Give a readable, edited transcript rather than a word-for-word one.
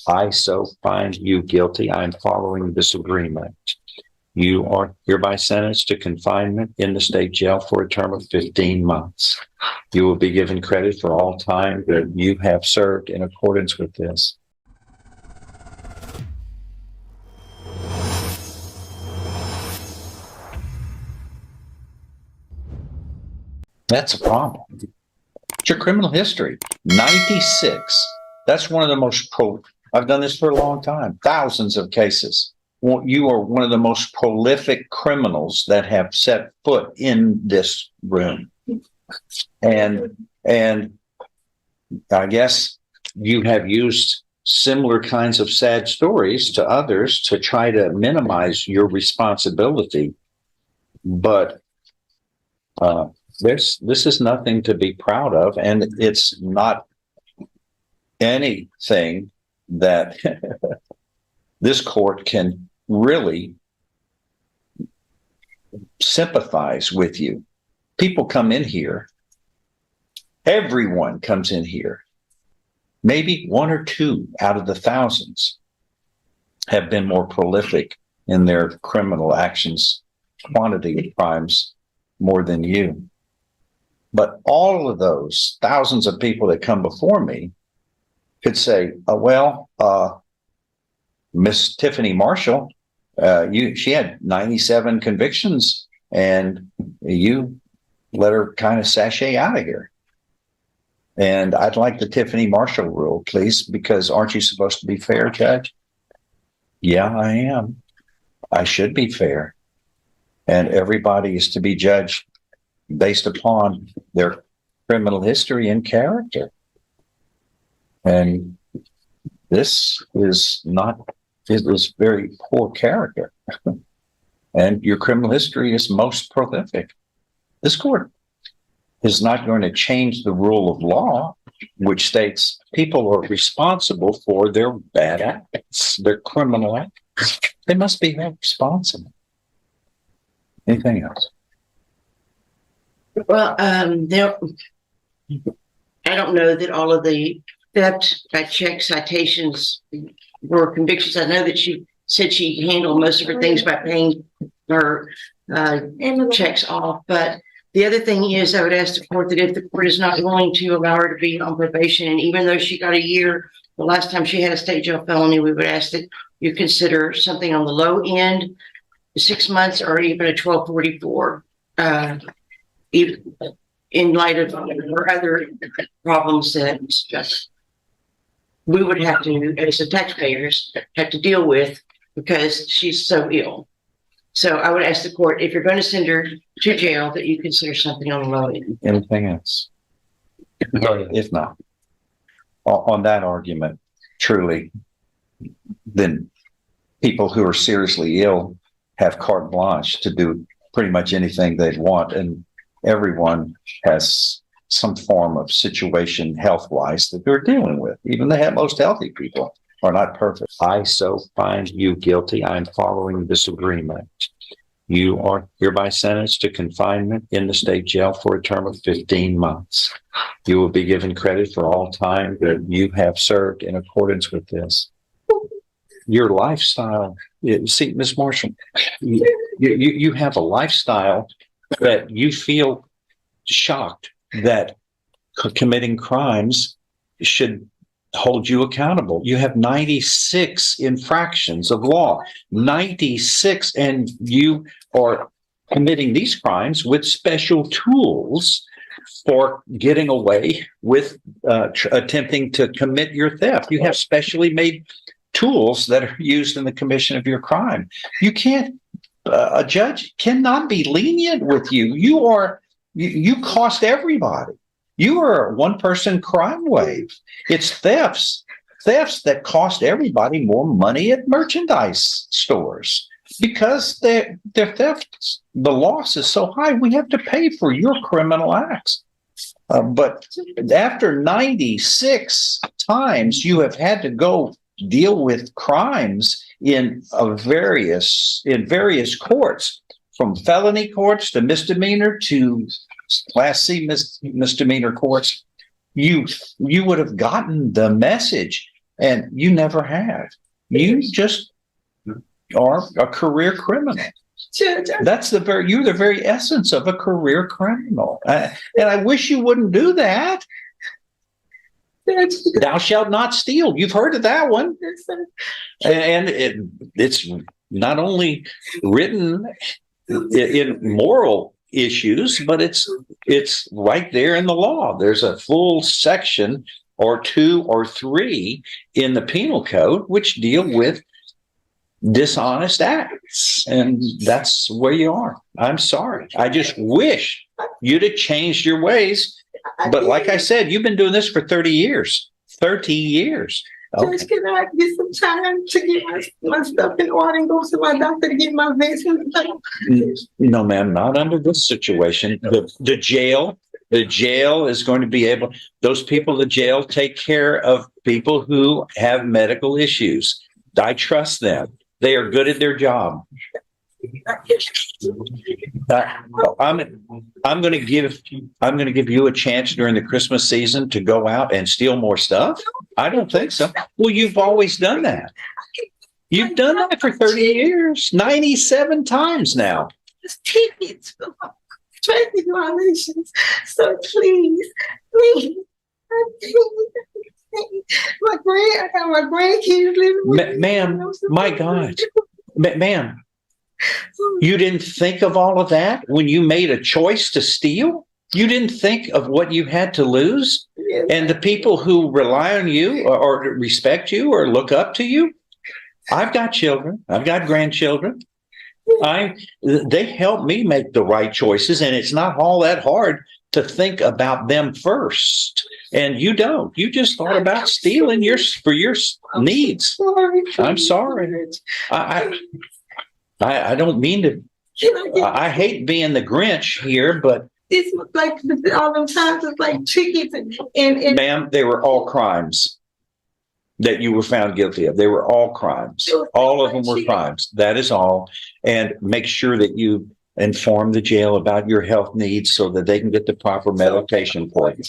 I so find you guilty. I am following this agreement. You are hereby sentenced to confinement in the state jail for a term of 15 months. You will be given credit for all time that you have served in accordance with this. That's a problem. It's your criminal history. 96. That's one of the most I've done this for a long time. Thousands of cases. You are one of the most prolific criminals that have set foot in this room. And I guess you have used similar kinds of sad stories to others to try to minimize your responsibility. But this is nothing to be proud of, and it's not anything that this court can really sympathize with you. People come in here, everyone comes in here. Maybe one or two out of the thousands have been more prolific in their criminal actions, quantity of crimes more than you. But all of those thousands of people that come before me could say, Miss Tiffany Marshall, she had 97 convictions, and you let her kind of sashay out of here. And I'd like the Tiffany Marshall rule, please, because aren't you supposed to be fair, Judge? Yeah, I am. I should be fair. And everybody is to be judged based upon their criminal history and character. And this is very poor character. And your criminal history is most prolific. This court is not going to change the rule of law, which states people are responsible for their bad acts, their criminal acts. They must be held responsible. Anything else? Well, I don't know that all of the theft by check citations were convictions. I know that she said she handled most of her things by paying her checks off. But the other thing is, I would ask the court that if the court is not willing to allow her to be on probation, and even though she got a year, the last time she had a state jail felony, we would ask that you consider something on the low end, 6 months, or even a 1244. In light of her other problems that we would have to, as the taxpayers, have to deal with because she's so ill. So I would ask the court, if you're going to send her to jail, that you consider something on the low end. Anything else? If not, on that argument, truly, then people who are seriously ill have carte blanche to do pretty much anything they want, and everyone has some form of situation health-wise that they're dealing with. Even the most healthy people are not perfect. I so find you guilty. I am following this agreement. You are hereby sentenced to confinement in the state jail for a term of 15 months. You will be given credit for all time that you have served in accordance with this. Your lifestyle, see, Ms. Marshall, you have a lifestyle that you feel shocked that committing crimes should hold you accountable. You have 96 infractions of law, 96, and you are committing these crimes with special tools for getting away with attempting to commit your theft. You have specially made tools that are used in the commission of your crime. You can't, a judge cannot be lenient with you. You cost everybody. You are a one-person crime wave. It's thefts that cost everybody more money at merchandise stores because their thefts, the loss is so high. We have to pay for your criminal acts. But after 96 times you have had to go deal with crimes in various courts, from felony courts to misdemeanor to Class C misdemeanor courts, you would have gotten the message. And you never have. You just are a career criminal. Judge, You're the very essence of a career criminal. And I wish you wouldn't do that. Judge, Thou shalt not steal. You've heard of that one. And it's not only written in moral issues, but it's right there in the law. There's a full section or 2 or 3 in the penal code which deal with dishonest acts, and that's where you are. I'm sorry. I just wish you'd have changed your ways. But like I said, you've been doing this for 30 years. 30 years. Okay. Judge, can I get some time to get my stuff in order and go to my doctor to get my vaccine? No, ma'am, not under this situation. The jail is going to be able, those people in the jail take care of people who have medical issues. I trust them. They are good at their job. I'm going to give you a chance during the Christmas season to go out and steal more stuff. I don't think so. Well, you've always done that. You've done that for 30 years, 97 times now. It's tickets for traffic violations. So please, I got my grandkids living with me. Ma'am, my God, ma'am, you didn't think of all of that when you made a choice to steal? You didn't think of what you had to lose? Yes. And the people who rely on you or respect you or look up to you? I've got children. I've got grandchildren. They help me make the right choices, and it's not all that hard to think about them first. And you don't. You just thought about stealing for your needs. I'm sorry. I don't mean to. I hate being the Grinch here, but it's like all them times it's like tickets and ma'am, they were all crimes that you were found guilty of. They were all crimes. All of them were crimes. That is all. And make sure that you inform the jail about your health needs so that they can get the proper medication for you.